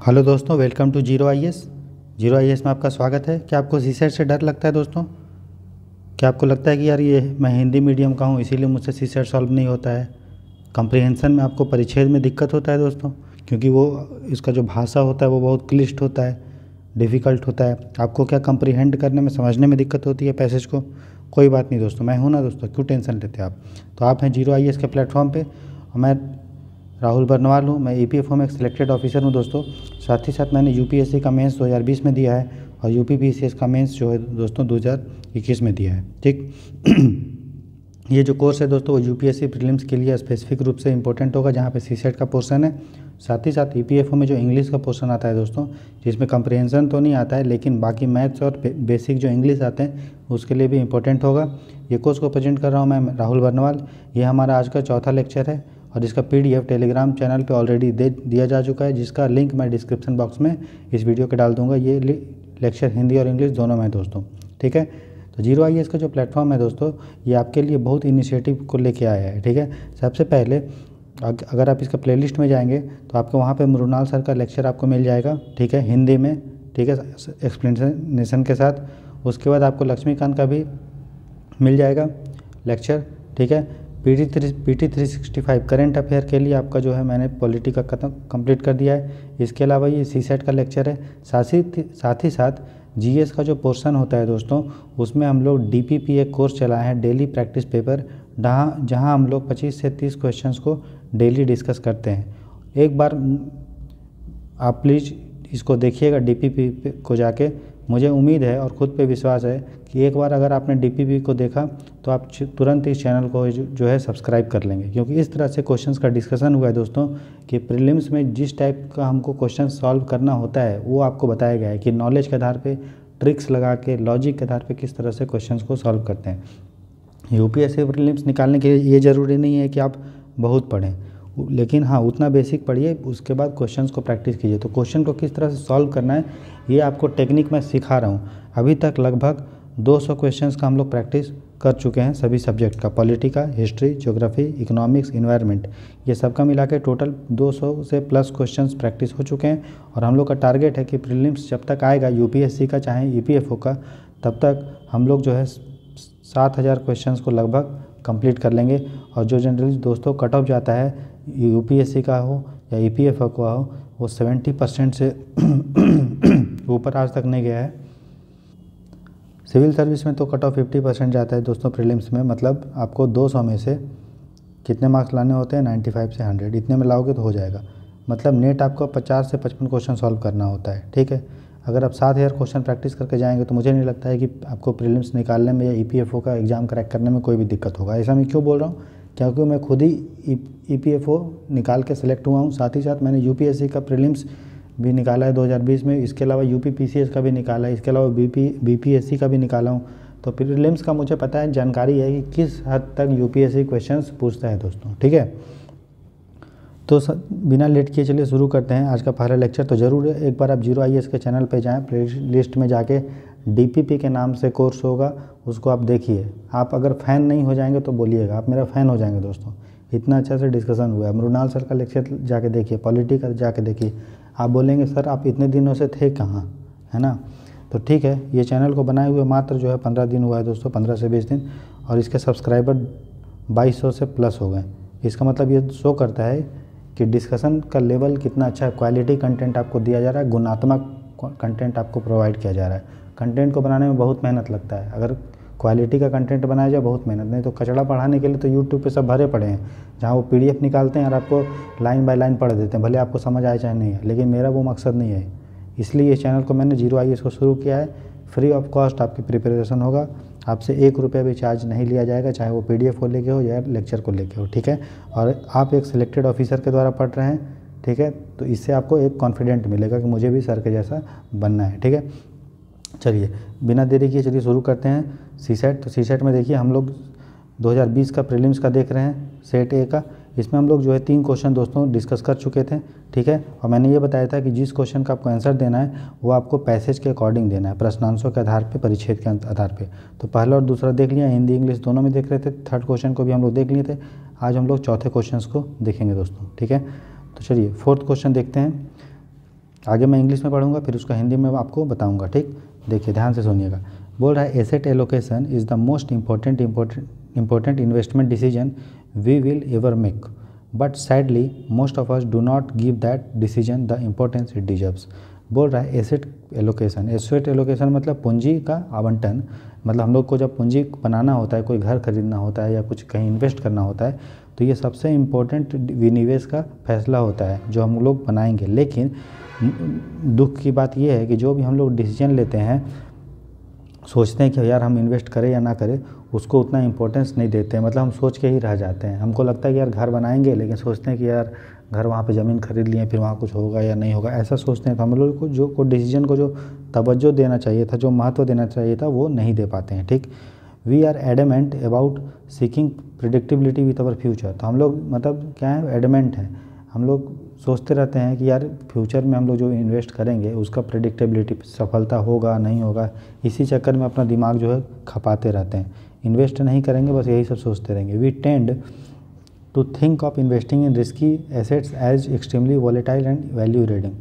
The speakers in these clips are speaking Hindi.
हेलो दोस्तों, welcome to zero IAS. Zero IAS में आपका स्वागत है। क्या आपको सीसेट से डर लगता है दोस्तों? क्या आपको लगता है कि यार ये मैं हिंदी मीडियम का हूँ इसीलिए मुझसे सीसेट सॉल्व नहीं होता है? कंप्रीहेंशन में आपको परिच्छेद में दिक्कत होता है दोस्तों, क्योंकि वो इसका जो भाषा होता है वो बहुत क्लिष्ट होता है, डिफ़िकल्ट होता है। आपको क्या कंप्रीहेंड करने में, समझने में दिक्कत होती है पैसेज को? कोई बात नहीं दोस्तों, मैं हूँ ना दोस्तों, क्यों टेंशन लेते हैं आप? तो आप हैं जीरो आईएएस के प्लेटफॉर्म पे और मैं राहुल बर्नवाल हूँ। मैं ईपीएफओ में एक सिलेक्टेड ऑफिसर हूँ दोस्तों। साथ ही साथ मैंने यूपीएससी का मेंस 2020 में दिया है और यूपीपीसीएस का मेंस जो है दोस्तों 2021 में दिया है। ठीक ये जो कोर्स है दोस्तों वो यूपीएससी प्रीलिम्स के लिए स्पेसिफिक रूप से इंपॉर्टेंट होगा, जहाँ पे सीसेट का पोर्शन है। साथ ही साथ ईपीएफओ में जो इंग्लिश का पोर्शन आता है दोस्तों, जिसमें कंप्रीहेंशन तो नहीं आता है लेकिन बाकी मैथ्स और बेसिक जो इंग्लिश आते हैं उसके लिए भी इंपॉर्टेंट होगा। ये कोर्स को प्रेजेंट कर रहा हूँ मैं राहुल बर्नवाल। ये हमारा आज का चौथा लेक्चर है और इसका पीडीएफ टेलीग्राम चैनल पे ऑलरेडी दे दिया जा चुका है, जिसका लिंक मैं डिस्क्रिप्शन बॉक्स में इस वीडियो के डाल दूंगा। ये लेक्चर हिंदी और इंग्लिश दोनों में है दोस्तों। ठीक है, तो जीरो आईएएस का जो प्लेटफॉर्म है दोस्तों, ये आपके लिए बहुत इनिशिएटिव को लेके आया है। ठीक है, सबसे पहले अगर आप इसका प्लेलिस्ट में जाएंगे तो आपको वहाँ पे मृणाल सर का लेक्चर आपको मिल जाएगा। ठीक है, हिंदी में, ठीक है, एक्सप्लेनेशन के साथ। उसके बाद आपको लक्ष्मीकांत का भी मिल जाएगा लेक्चर। ठीक है, पीटी 365 करेंट अफेयर के लिए आपका जो है मैंने पॉलिटी का कंप्लीट कर दिया है। इसके अलावा ये सीसेट का लेक्चर है। साथ ही साथ जीएस का जो पोर्शन होता है दोस्तों, उसमें हम लोग डीपीपी एक कोर्स चलाए हैं, डेली प्रैक्टिस पेपर, जहां हम लोग 25 से 30 क्वेश्चंस को डेली डिस्कस करते हैं। एक बार आप प्लीज़ इसको देखिएगा डीपीपी को जाके। मुझे उम्मीद है और ख़ुद पे विश्वास है कि एक बार अगर आपने डीपीपी को देखा तो आप तुरंत इस चैनल को जो है सब्सक्राइब कर लेंगे, क्योंकि इस तरह से क्वेश्चंस का डिस्कशन हुआ है दोस्तों कि प्रीलिम्स में जिस टाइप का हमको क्वेश्चन सॉल्व करना होता है वो आपको बताया गया है कि नॉलेज के आधार पे, ट्रिक्स लगा के, लॉजिक के आधार पे किस तरह से क्वेश्चन को सॉल्व करते हैं। यूपीएससी प्रीलिम्स निकालने के लिए ये ज़रूरी नहीं है कि आप बहुत पढ़ें, लेकिन हाँ उतना बेसिक पढ़िए, उसके बाद क्वेश्चंस को प्रैक्टिस कीजिए। तो क्वेश्चन को किस तरह से सॉल्व करना है ये आपको टेक्निक मैं सिखा रहा हूँ। अभी तक लगभग 200 क्वेश्चंस का हम लोग प्रैक्टिस कर चुके हैं सभी सब्जेक्ट का, पॉलिटी का, हिस्ट्री, ज्योग्राफी, इकोनॉमिक्स, इन्वायरमेंट, ये सबका मिला के टोटल 200 से प्लस क्वेश्चंस प्रैक्टिस हो चुके हैं। और हम लोग का टारगेट है कि प्रीलिम्स जब तक आएगा यूपीएससी का चाहे ईपीएफओ का, तब तक हम लोग जो है 7000 क्वेश्चंस को लगभग कंप्लीट कर लेंगे। और जो जनरली दोस्तों कट ऑफ जाता है यूपीएससी का हो या ईपीएफओ का हो, वो 70% से ऊपर आज तक नहीं गया है। सिविल सर्विस में तो कट ऑफ 50% जाता है दोस्तों प्रीलिम्स में, मतलब आपको 200 में से कितने मार्क्स लाने होते हैं? 95 से 100, इतने में लाओगे तो हो जाएगा। मतलब नेट आपको 50 से 55 क्वेश्चन सॉल्व करना होता है। ठीक है, अगर आप 7000 क्वेश्चन प्रैक्टिस करके जाएंगे तो मुझे नहीं लगता है कि आपको प्रीलिम्स निकालने में या ईपीएफओ का एग्ज़ाम क्रैक करने में कोई भी दिक्कत होगा। ऐसा मैं क्यों बोल रहा हूँ? क्योंकि मैं खुद ही ईपीएफओ निकाल के सिलेक्ट हुआ हूँ। साथ ही साथ मैंने यूपीएससी का प्रीलिम्स भी निकाला है 2020 में। इसके अलावा यूपीपीसीएस का भी निकाला है। इसके अलावा बीपीएससी का भी निकाला हूँ। तो प्रीलिम्स का मुझे पता है, जानकारी है कि किस हद तक यूपीएससी क्वेश्चंस पूछता है दोस्तों। ठीक है, तो बिना लेट किए चलिए शुरू करते हैं आज का पहला लेक्चर। तो ज़रूर एक बार आप जीरो आईएएस के चैनल पे जाएं, प्ले लिस्ट में जाके डीपीपी के नाम से कोर्स होगा, उसको आप देखिए। आप अगर फ़ैन नहीं हो जाएंगे तो बोलिएगा, आप मेरा फ़ैन हो जाएंगे दोस्तों। इतना अच्छा से डिस्कशन हुआ है। मृणाल सर का लेक्चर जाके देखिए, पॉलिटी का जाके देखिए। आप बोलेंगे सर आप इतने दिनों से थे कहाँ, है ना? तो ठीक है, ये चैनल को बनाए हुए मात्र जो है 15 दिन हुआ है दोस्तों, 15 से 20 दिन, और इसके सब्सक्राइबर 2200 से प्लस हो गए। इसका मतलब ये शो करता है कि डिस्कशन का लेवल कितना अच्छा है, क्वालिटी कंटेंट आपको दिया जा रहा है, गुणात्मक कंटेंट आपको प्रोवाइड किया जा रहा है। कंटेंट को बनाने में बहुत मेहनत लगता है, अगर क्वालिटी का कंटेंट बनाया जाए बहुत मेहनत, नहीं तो कचड़ा पढ़ाने के लिए तो यूट्यूब पे सब भरे पड़े हैं, जहाँ वो पीडीएफ निकालते हैं और आपको लाइन बाय लाइन पढ़ देते हैं, भले आपको समझ आए चाहे नहीं है। लेकिन मेरा वो मकसद नहीं है, इसलिए इस चैनल को मैंने जीरो आईएएस को शुरू किया है। फ्री ऑफ कॉस्ट आपकी प्रिपरेशन होगा, आपसे 1 रुपया भी चार्ज नहीं लिया जाएगा, चाहे वो पीडीएफ को लेके हो या लेक्चर को लेके हो। ठीक है, और आप एक सिलेक्टेड ऑफिसर के द्वारा पढ़ रहे हैं। ठीक है, तो इससे आपको एक कॉन्फिडेंट मिलेगा कि मुझे भी सर के जैसा बनना है। ठीक है, चलिए बिना देरी किए चलिए शुरू करते हैं। सीसेट, तो सीसेट में देखिए हम लोग 2020 का प्रीलिम्स का देख रहे हैं, सेट ए का। इसमें हम लोग जो है 3 क्वेश्चन दोस्तों डिस्कस कर चुके थे। ठीक है, और मैंने ये बताया था कि जिस क्वेश्चन का आपको आंसर देना है वो आपको पैसेज के अकॉर्डिंग देना है, प्रश्नांशों के आधार पे, परिच्छेद के आधार पे। तो पहला और दूसरा देख लिया, हिंदी इंग्लिश दोनों में देख रहे थे। थर्ड क्वेश्चन को भी हम लोग देख लिए थे। आज हम लोग चौथे क्वेश्चन को देखेंगे दोस्तों। ठीक है, तो चलिए फोर्थ क्वेश्चन देखते हैं। आगे मैं इंग्लिश में पढ़ूंगा, फिर उसका हिंदी में आपको बताऊंगा, ठीक। देखिए ध्यान से सुनिएगा। बोल रहा है asset allocation is the most important investment decision we will ever make, but sadly most of us do not give that decision the importance it deserves. बोल रहा है एसेट एलोकेशन मतलब पूंजी का आवंटन, मतलब हम लोग को जब पूंजी बनाना होता है, कोई घर खरीदना होता है या कुछ कहीं इन्वेस्ट करना होता है, तो ये सबसे इम्पोर्टेंट विनिवेश का फैसला होता है जो हम लोग बनाएंगे। लेकिन दुख की बात यह है कि जो भी हम लोग डिसीजन लेते हैं, सोचते हैं कि यार हम इन्वेस्ट करें या ना करें, उसको उतना इम्पोर्टेंस नहीं देते हैं, मतलब हम सोच के ही रह जाते हैं। हमको लगता है कि यार घर बनाएंगे, लेकिन सोचते हैं कि यार घर वहाँ पे ज़मीन खरीद लिए, फिर वहाँ कुछ होगा या नहीं होगा, ऐसा सोचते हैं। तो हम लोग को डिसीजन को जो तवज्जो देना चाहिए था, जो महत्व देना चाहिए था, वो नहीं दे पाते हैं, ठीक। We are adamant about seeking predictability with our future. तो हम लोग मतलब क्या है, एडमेंट हैं, हम लोग सोचते रहते हैं कि यार फ्यूचर में हम लोग जो इन्वेस्ट करेंगे उसका प्रेडिक्टेबिलिटी, सफलता होगा नहीं होगा, इसी चक्कर में अपना दिमाग जो है खपाते रहते हैं। इन्वेस्ट नहीं करेंगे, बस यही सब सोचते रहेंगे। We tend to think of investing in risky assets as extremely volatile and value eroding.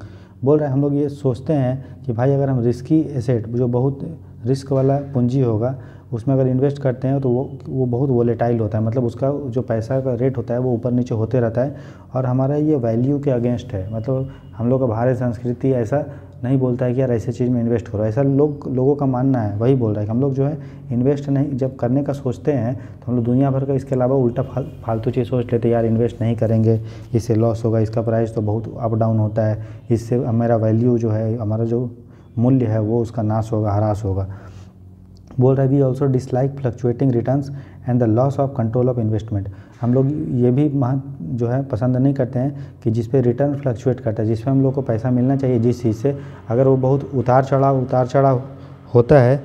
बोल रहे हैं हम लोग ये सोचते हैं कि भाई अगर हम रिस्की एसेट, जो बहुत रिस्क वाला पूंजी होगा, उसमें अगर इन्वेस्ट करते हैं तो वो बहुत वोलेटाइल होता है, मतलब उसका जो पैसा का रेट होता है वो ऊपर नीचे होते रहता है, और हमारा ये वैल्यू के अगेंस्ट है। मतलब हम लोग का भारतीय संस्कृति ऐसा नहीं बोलता है कि यार ऐसे चीज़ में इन्वेस्ट करो, ऐसा लोगों का मानना है। वही बोल रहा है कि हम लोग जो है इन्वेस्ट नहीं जब करने का सोचते हैं तो हम लोग दुनिया भर का इसके अलावा उल्टा फालतू चीज़ सोच लेते हैं, यार इन्वेस्ट नहीं करेंगे, इससे लॉस होगा, इसका प्राइस तो बहुत अप डाउन होता है, इससे मेरा वैल्यू जो है, हमारा जो मूल्य है वो उसका नाश होगा, ह्रास होगा। बोल रहा है we also dislike fluctuating returns and the loss of control of investment. हम लोग ये भी जो है पसंद नहीं करते हैं कि जिस पे रिटर्न फ्लक्चुएट करता है, जिसमें हम लोग को पैसा मिलना चाहिए जिस चीज़ से, अगर वो बहुत उतार चढ़ाव होता है,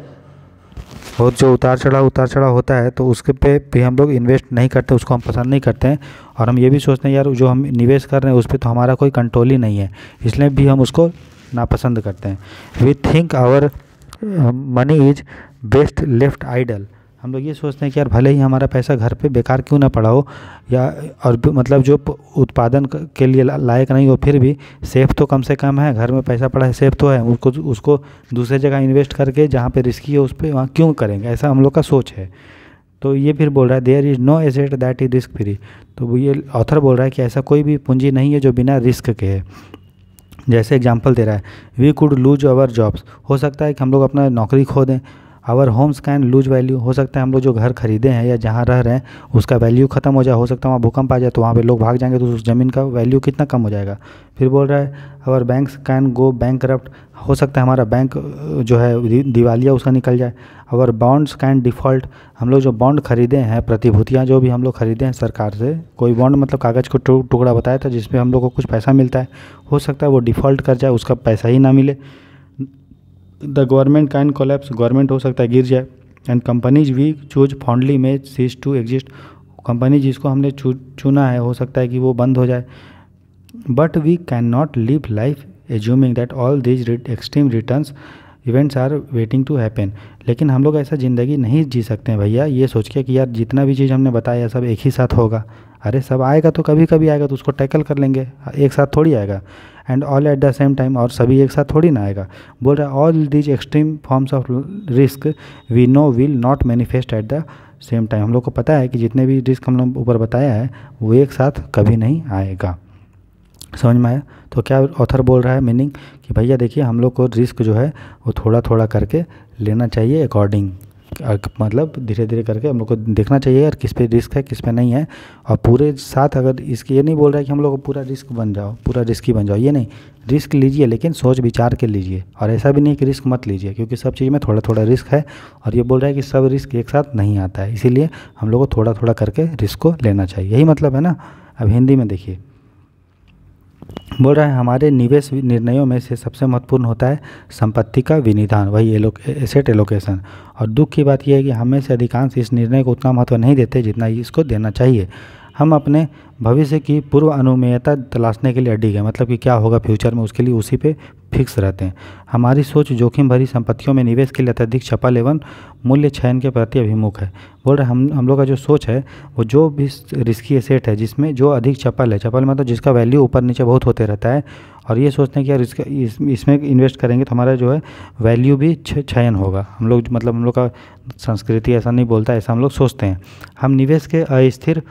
और जो उतार चढ़ाव होता है तो उसके पे भी हम लोग इन्वेस्ट नहीं करते, उसको हम पसंद नहीं करते हैं। और हम ये भी सोचते हैं यार जो हम निवेश कर रहे हैं उस पर तो हमारा कोई कंट्रोल ही नहीं है, इसलिए भी हम उसको नापसंद करते हैं। We think our money is best left idle. हम लोग ये सोचते हैं कि यार भले ही हमारा पैसा घर पे बेकार क्यों ना पड़ा हो, या और मतलब जो उत्पादन के लिए लायक नहीं हो, फिर भी सेफ तो कम से कम है, घर में पैसा पड़ा है सेफ तो है, उसको दूसरे जगह इन्वेस्ट करके जहाँ पे रिस्की है उस पर वहाँ क्यों करेंगे, ऐसा हम लोग का सोच है। तो ये फिर बोल रहा है there is no asset that is risk free. तो ये ऑथर बोल रहा है कि ऐसा कोई भी पूंजी नहीं है जो बिना रिस्क के है। जैसे एग्जांपल दे रहा है, we could lose our jobs, हो सकता है कि हम लोग अपना नौकरी खो दें। Our homes can lose value, हो सकता है हम लोग जो घर खरीदे हैं या जहाँ रह रहे हैं उसका वैल्यू ख़त्म हो जाए, हो सकता है वहाँ भूकंप आ जाए तो वहाँ पे लोग भाग जाएंगे, तो उस ज़मीन का वैल्यू कितना कम हो जाएगा। फिर बोल रहा है our banks can go bankrupt, हो सकता है हमारा बैंक जो है दिवालिया उसका निकल जाए। आवर बॉन्ड्स कैन डिफ़ॉल्ट, हम लोग जो बॉन्ड खरीदे हैं, प्रतिभूतियाँ जो भी हम लोग खरीदे हैं सरकार से, कोई बॉन्ड मतलब कागज़ को टुकड़ा बताया था जिसमें हम लोग को कुछ पैसा मिलता है, हो सकता है वो डिफ़ॉल्ट कर जाए, उसका पैसा ही ना मिले। The government can collapse, government हो सकता है गिर जाए। And companies we choose fondly may cease to exist, company जिसको हमने चुना है हो सकता है कि वो बंद हो जाए। But we can not live life assuming that all these extreme returns events are waiting to happen. लेकिन हम लोग ऐसा ज़िंदगी नहीं जी सकते हैं भैया ये सोच के कि यार जितना भी चीज़ हमने बताया सब एक ही साथ होगा। अरे सब आएगा तो कभी कभी आएगा तो उसको टैकल कर लेंगे, एक साथ थोड़ी आएगा। And all at the same time, और सभी एक साथ थोड़ी ना आएगा। बोल रहा है all these extreme forms of risk we know will not manifest at the same time. हम लोग को पता है कि जितने भी रिस्क हम लोग ऊपर बताया है वो एक साथ कभी नहीं आएगा। समझ में आया? तो क्या ऑथर बोल रहा है मीनिंग कि भैया देखिए हम लोग को रिस्क जो है वो थोड़ा थोड़ा करके लेना चाहिए अकॉर्डिंग, मतलब धीरे धीरे करके हम लोग को देखना चाहिए यार किस पे रिस्क है किस पे नहीं है। और पूरे साथ अगर इसके ये नहीं बोल रहा है कि हम लोग को पूरा रिस्क बन जाओ, पूरा रिस्की बन जाओ, ये नहीं, रिस्क लीजिए लेकिन सोच विचार के लीजिए। और ऐसा भी नहीं कि रिस्क मत लीजिए, क्योंकि सब चीज़ में थोड़ा थोड़ा रिस्क है। और ये बोल रहा है कि सब रिस्क एक साथ नहीं आता है, इसीलिए हम लोग को थोड़ा थोड़ा करके रिस्क को लेना चाहिए, यही मतलब है ना। अब हिंदी में देखिए, बोल रहा है हमारे निवेश निर्णयों में से सबसे महत्वपूर्ण होता है संपत्ति का विनिधान, वही एसेट एलोकेशन। और दुख की बात यह है कि हमें से अधिकांश इस निर्णय को उतना महत्व नहीं देते जितना इसको देना चाहिए। हम अपने भविष्य की पूर्व अनुमेयता तलाशने के लिए अडिग हैं, मतलब कि क्या होगा फ्यूचर में उसके लिए उसी पे फिक्स रहते हैं। हमारी सोच जोखिम भरी संपत्तियों में निवेश के लिए अत्यधिक चपल एवं मूल्य चयन के प्रति अभिमुख है। बोल रहे हम लोग का जो सोच है वो जो भी रिस्की एसेट है जिसमें जो अधिक चपल है, चपल मतलब जिसका वैल्यू ऊपर नीचे बहुत होते रहता है, और ये सोचते हैं कि यार इसमें इन्वेस्ट करेंगे तो हमारा जो है वैल्यू भी चयन होगा। हम लोग मतलब हम लोग का संस्कृति ऐसा नहीं बोलता, ऐसा हम लोग सोचते हैं। हम निवेश के अस्थिर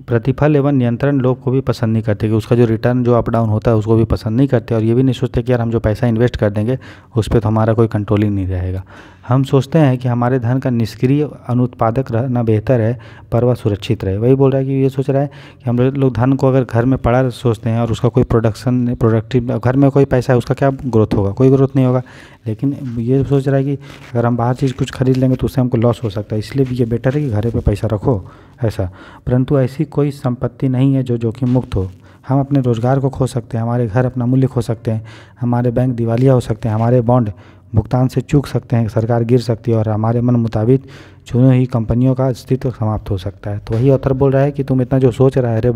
प्रतिफल एवं नियंत्रण लोग को भी पसंद नहीं करते कि उसका जो रिटर्न जो अप डाउन होता है उसको भी पसंद नहीं करते, और ये भी नहीं सोचते कि यार हम जो पैसा इन्वेस्ट कर देंगे उस पर तो हमारा कोई कंट्रोल ही नहीं रहेगा। हम सोचते हैं कि हमारे धन का निष्क्रिय अनुत्पादक रहना बेहतर है पर वह सुरक्षित रहे। वही बोल रहा है कि ये सोच रहा है कि हम लोग धन को अगर घर में पड़ा सोचते हैं और उसका कोई प्रोडक्टिव घर में कोई पैसा है उसका क्या ग्रोथ होगा, कोई ग्रोथ नहीं होगा। लेकिन ये सोच रहा है कि अगर हम बाहर चीज़ कुछ खरीद लेंगे तो उससे हमको लॉस हो सकता है, इसलिए भी ये बेटर है कि घर पे पैसा रखो ऐसा। परंतु ऐसी कोई संपत्ति नहीं है जो जोखिम मुक्त हो। हम अपने रोज़गार को खो सकते हैं, हमारे घर अपना मूल्य खो सकते हैं, हमारे बैंक दिवालिया हो सकते हैं, हमारे बॉन्ड भुगतान से चूक सकते हैं, सरकार गिर सकती है और हमारे मन मुताबिक चुनी हुई कंपनियों का अस्तित्व समाप्त हो सकता है। तो वही ऑथर बोल रहा है कि तुम इतना जो सोच रहा है अरे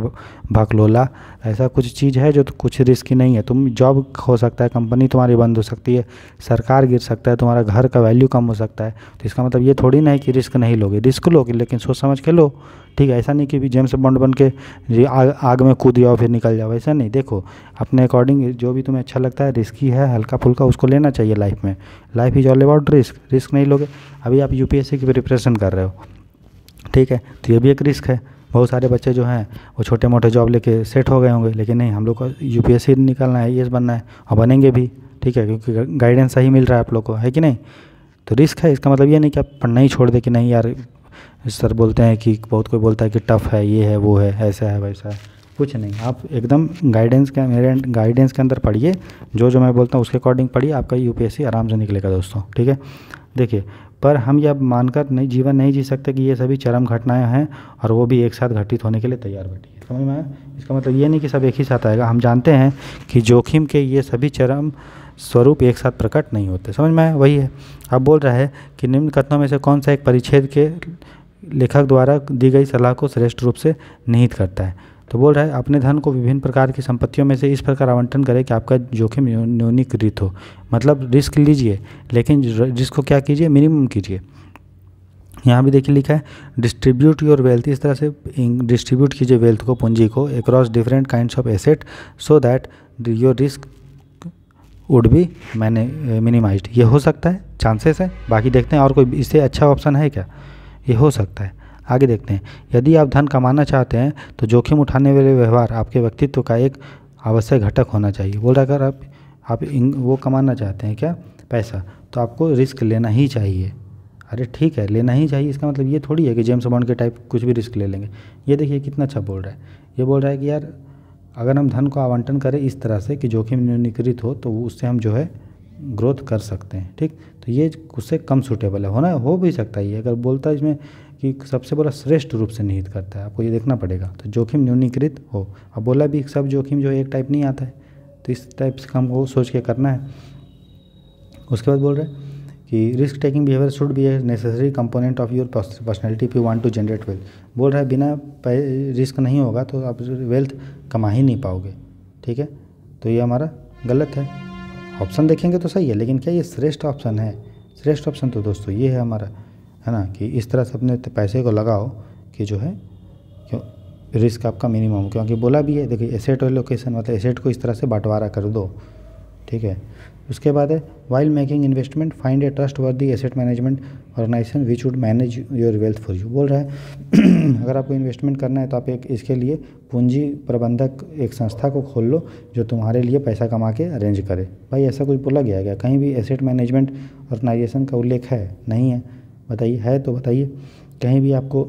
भकलोला, ऐसा कुछ चीज़ है जो तो कुछ रिस्क नहीं है। तुम जॉब खो सकता है, कंपनी तुम्हारी बंद हो सकती है, सरकार गिर सकता है, तुम्हारा घर का वैल्यू कम हो सकता है। तो इसका मतलब ये थोड़ी ना है कि रिस्क नहीं लोगे, रिस्क लोगे लेकिन सोच समझ के लो, ठीक है। ऐसा नहीं कि भी जेम्स बॉन्ड बन के आग में कूद जाओ फिर निकल जाओ, ऐसा नहीं। देखो अपने अकॉर्डिंग जो भी तुम्हें अच्छा लगता है, रिस्की है हल्का फुल्का, उसको लेना चाहिए लाइफ में। Life is all about risk, risk नहीं लोगे। अभी आप यूपीएससी की प्रिपरेशन कर रहे हो, ठीक है, तो ये भी एक रिस्क है। बहुत सारे बच्चे जो हैं वो छोटे मोटे जॉब लेके सेट हो गए होंगे, लेकिन नहीं, हम लोग को यूपीएससी निकालना है, आईएएस बनना है और बनेंगे भी, ठीक है, क्योंकि गाइडेंस सही मिल रहा है आप लोग को, है कि नहीं। तो रिस्क है, इसका मतलब ये नहीं कि आप पढ़ना ही छोड़ दे कि नहीं यार सर बोलते हैं कि बहुत कोई बोलता है कि टफ़ है, ये है वो है, ऐसा है वैसा है, कुछ नहीं। आप एकदम मेरे गाइडेंस के अंदर पढ़िए, जो मैं बोलता हूँ उसके अकॉर्डिंग पढ़िए, आपका यूपीएससी आराम से निकलेगा दोस्तों, ठीक है। देखिए, पर हम यह मानकर जीवन नहीं जी सकते कि ये सभी चरम घटनाएं हैं और वो भी एक साथ घटित होने के लिए तैयार बैठी है। समझ में आया? इसका मतलब ये नहीं कि सब एक ही साथ आएगा। हम जानते हैं कि जोखिम के ये सभी चरम स्वरूप एक साथ प्रकट नहीं होते। समझ में आया? वही है। अब बोल रहा है कि निम्न कथनों में से कौन सा एक परिच्छेद के लेखक द्वारा दी गई सलाह को श्रेष्ठ रूप से निहित करता है। तो बोल रहा है अपने धन को विभिन्न प्रकार की संपत्तियों में से इस प्रकार आवंटन करें कि आपका जोखिम न्यूनीकृत हो। मतलब रिस्क लीजिए लेकिन रिस्क को क्या कीजिए, मिनिमम कीजिए। यहाँ भी देखिए लिखा है डिस्ट्रीब्यूट योर वेल्थ, इस तरह से डिस्ट्रीब्यूट कीजिए वेल्थ को, पूंजी को across different kinds of asset so that your risk would be minimised. ये हो सकता है, चांसेस है। बाकी देखते हैं और कोई इससे अच्छा ऑप्शन है क्या, ये हो सकता है। आगे देखते हैं, यदि आप धन कमाना चाहते हैं तो जोखिम उठाने वाले व्यवहार आपके व्यक्तित्व का एक आवश्यक घटक होना चाहिए। बोल रहा है अगर आप वो कमाना चाहते हैं क्या, पैसा, तो आपको रिस्क लेना ही चाहिए। अरे ठीक है, लेना ही चाहिए, इसका मतलब ये थोड़ी है कि जेम्स बॉन्ड के टाइप कुछ भी रिस्क ले लेंगे। ये देखिए कितना अच्छा बोल रहा है। ये बोल रहा है कि यार अगर हम धन को आवंटन करें इस तरह से कि जोखिम न्यूनीकृत हो तो उससे हम जो है ग्रोथ कर सकते हैं, ठीक। तो ये उससे कम सूटेबल है, हो भी सकता है। ये अगर बोलता है इसमें कि सबसे बड़ा श्रेष्ठ रूप से निहित करता है, आपको ये देखना पड़ेगा। तो जोखिम न्यूनीकृत हो, अब बोला भी सब जोखिम जो एक टाइप नहीं आता है, तो इस टाइप से काम को सोच के करना है। उसके बाद बोल रहे हैं कि risk taking behaviour should be a necessary component of your personality if you want to generate wealth. बोल रहा है बिना रिस्क नहीं होगा तो आप वेल्थ कमा ही नहीं पाओगे, ठीक है। तो ये हमारा गलत है। ऑप्शन देखेंगे तो सही है, लेकिन क्या ये श्रेष्ठ ऑप्शन है? श्रेष्ठ ऑप्शन तो दोस्तों ये है हमारा, है ना, कि इस तरह से अपने पैसे को लगाओ कि जो है क्यों रिस्क आपका मिनिमम, क्योंकि बोला भी है देखिए एसेट एलोकेशन मतलब एसेट को इस तरह से बंटवारा कर दो, ठीक है। उसके बाद है while making investment find a trustworthy asset management organisation which would manage your wealth for you. बोल रहा है अगर आपको इन्वेस्टमेंट करना है तो आप एक इसके लिए पूंजी प्रबंधक एक संस्था को खोल लो जो तुम्हारे लिए पैसा कमा के अरेंज करे। भाई ऐसा कुछ बोला गया क्या? कहीं भी एसेट मैनेजमेंट ऑर्गेनाइजेशन का उल्लेख है? नहीं है। बताइए, है तो बताइए। कहीं भी आपको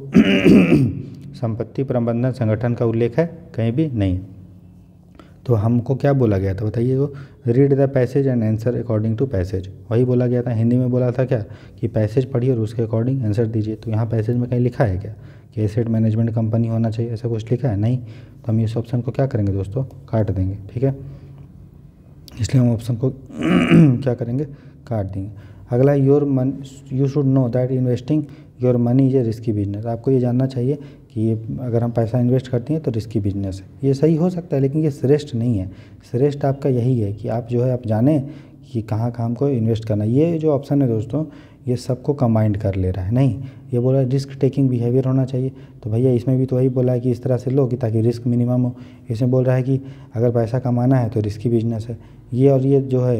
संपत्ति प्रबंधन संगठन का उल्लेख है? कहीं भी नहीं। तो हमको क्या बोला गया था बताइए? वो read the passage and answer according to passage, वही बोला गया था। हिंदी में बोला था क्या कि पैसेज पढ़िए और उसके अकॉर्डिंग आंसर दीजिए। तो यहाँ पैसेज में कहीं लिखा है क्या कि एसेट मैनेजमेंट कंपनी होना चाहिए? ऐसा कुछ लिखा है? नहीं। तो हम इस ऑप्शन को क्या करेंगे दोस्तों, काट देंगे, ठीक है। इसलिए हम ऑप्शन को क्या करेंगे, काट देंगे। अगला you should know that investing your money is a risky business. आपको ये जानना चाहिए कि ये अगर हम पैसा इन्वेस्ट करते हैं तो रिस्की बिजनेस है। ये सही हो सकता है, लेकिन ये श्रेष्ठ नहीं है। श्रेष्ठ आपका यही है कि आप जो है आप जाने कि कहाँ काम को इन्वेस्ट करना। ये जो ऑप्शन है दोस्तों, ये सबको कंबाइंड कर ले रहा है। नहीं, ये बोला रिस्क टेकिंग बिहेवियर होना चाहिए। तो भैया इसमें भी तो वही बोला है कि इस तरह से लो कि ताकि रिस्क मिनिमम हो। इसमें बोल रहा है कि अगर पैसा कमाना है तो रिस्की बिजनेस है। ये और ये जो है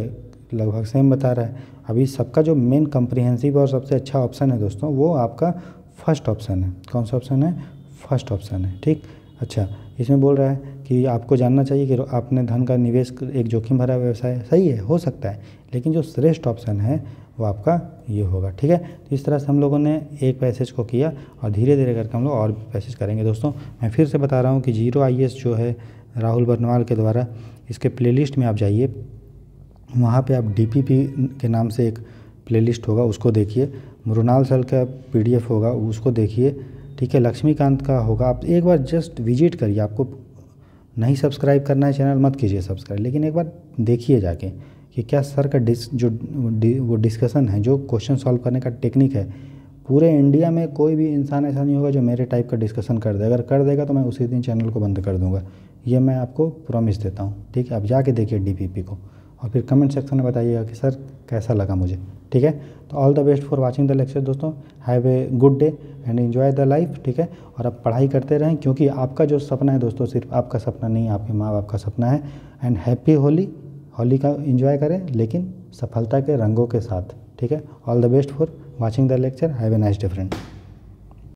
लगभग सेम बता रहा है। अभी सबका जो मेन कम्प्रिहेंसिव और सबसे अच्छा ऑप्शन है दोस्तों, वो आपका फर्स्ट ऑप्शन है। कौन सा ऑप्शन है? फर्स्ट ऑप्शन है। ठीक, अच्छा, इसमें बोल रहा है कि आपको जानना चाहिए कि आपने धन का निवेश एक जोखिम भरा व्यवसाय सही है, हो सकता है, लेकिन जो श्रेष्ठ ऑप्शन है वो आपका ये होगा। ठीक है, तो इस तरह से हम लोगों ने एक पैसेज को किया और धीरे धीरे करके हम लोग और पैसेज करेंगे। दोस्तों मैं फिर से बता रहा हूँ कि जीरो IAS जो है राहुल बर्नवाल के द्वारा, इसके प्लेलिस्ट में आप जाइए, वहाँ पे आप DPP के नाम से एक प्लेलिस्ट होगा, उसको देखिए। मृणाल सर का PDF होगा, उसको देखिए। ठीक है, लक्ष्मीकांत का होगा, आप एक बार जस्ट विजिट करिए। आपको नहीं सब्सक्राइब करना है चैनल, मत कीजिए सब्सक्राइब, लेकिन एक बार देखिए जाके कि क्या सर का वो डिस्कशन है, जो क्वेश्चन सॉल्व करने का टेक्निक है, पूरे इंडिया में कोई भी इंसान ऐसा नहीं होगा जो मेरे टाइप का डिस्कशन कर दे। अगर कर देगा तो मैं उसी दिन चैनल को बंद कर दूंगा, ये मैं आपको प्रॉमिस देता हूँ। ठीक है, आप जाके देखिए DPP को और फिर कमेंट सेक्शन में बताइएगा कि सर कैसा लगा मुझे। ठीक है, तो all the best for watching the lecture दोस्तों। Have a good day and enjoy the life. ठीक है, और आप पढ़ाई करते रहें, क्योंकि आपका जो सपना है दोस्तों, सिर्फ आपका सपना नहीं, आपके माँ बाप का सपना है। And happy Holi. होली का एंजॉय करें, लेकिन सफलता के रंगों के साथ। ठीक है, all the best for watching the lecture. Have a nice day friend.